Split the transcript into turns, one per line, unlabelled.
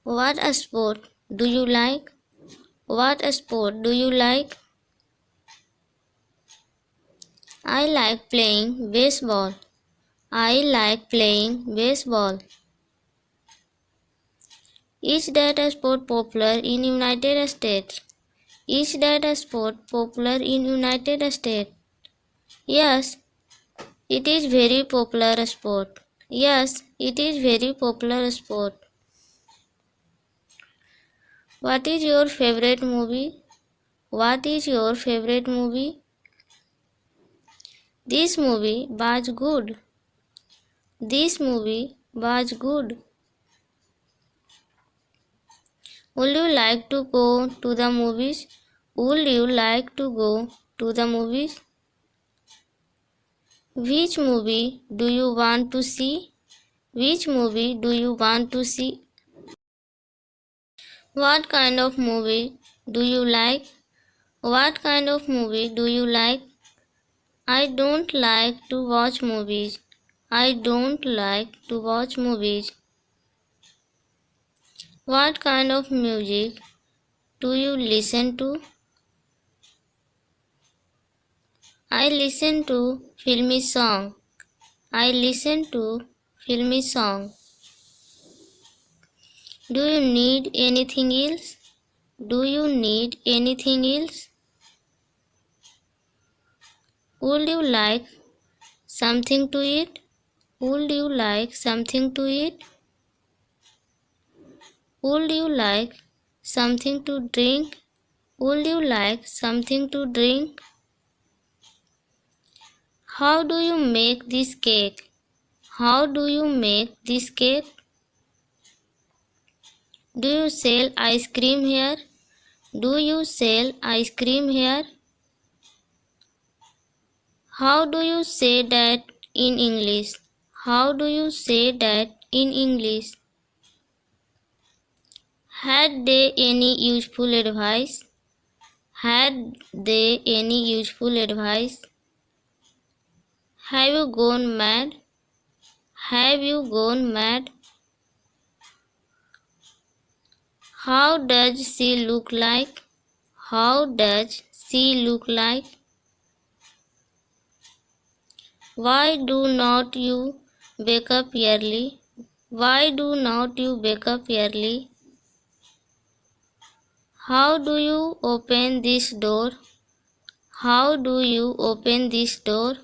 What sport do you like? What sport do you like? I like playing baseball. I like playing baseball. Is that a sport popular in United States? Is that a sport popular in United States? Yes, it is very popular sport. Yes, it is very popular sport. What is your favorite movie? What is your favorite movie? This movie was good. This movie was good. Would you like to go to the movies? Would you like to go to the movies? Which movie do you want to see? Which movie do you want to see? What kind of movie do you like? What kind of movie do you like? I don't like to watch movies. I don't like to watch movies. What kind of music do you listen to? I listen to filmy song. I listen to filmy song. Do you need anything else? Do you need anything else? Would you like something to eat? Would you like something to eat? Would you like something to drink? Would you like something to drink? How do you make this cake? How do you make this cake? Do you sell ice cream here? Do you sell ice cream here? How do you say that in English? How do you say that in English? Had they any useful advice? Had they any useful advice? Have you gone mad? Have you gone mad? How does she look like? How does she look like? Why do not you wake up early? Why do not you wake up early? How do you open this door? How do you open this door?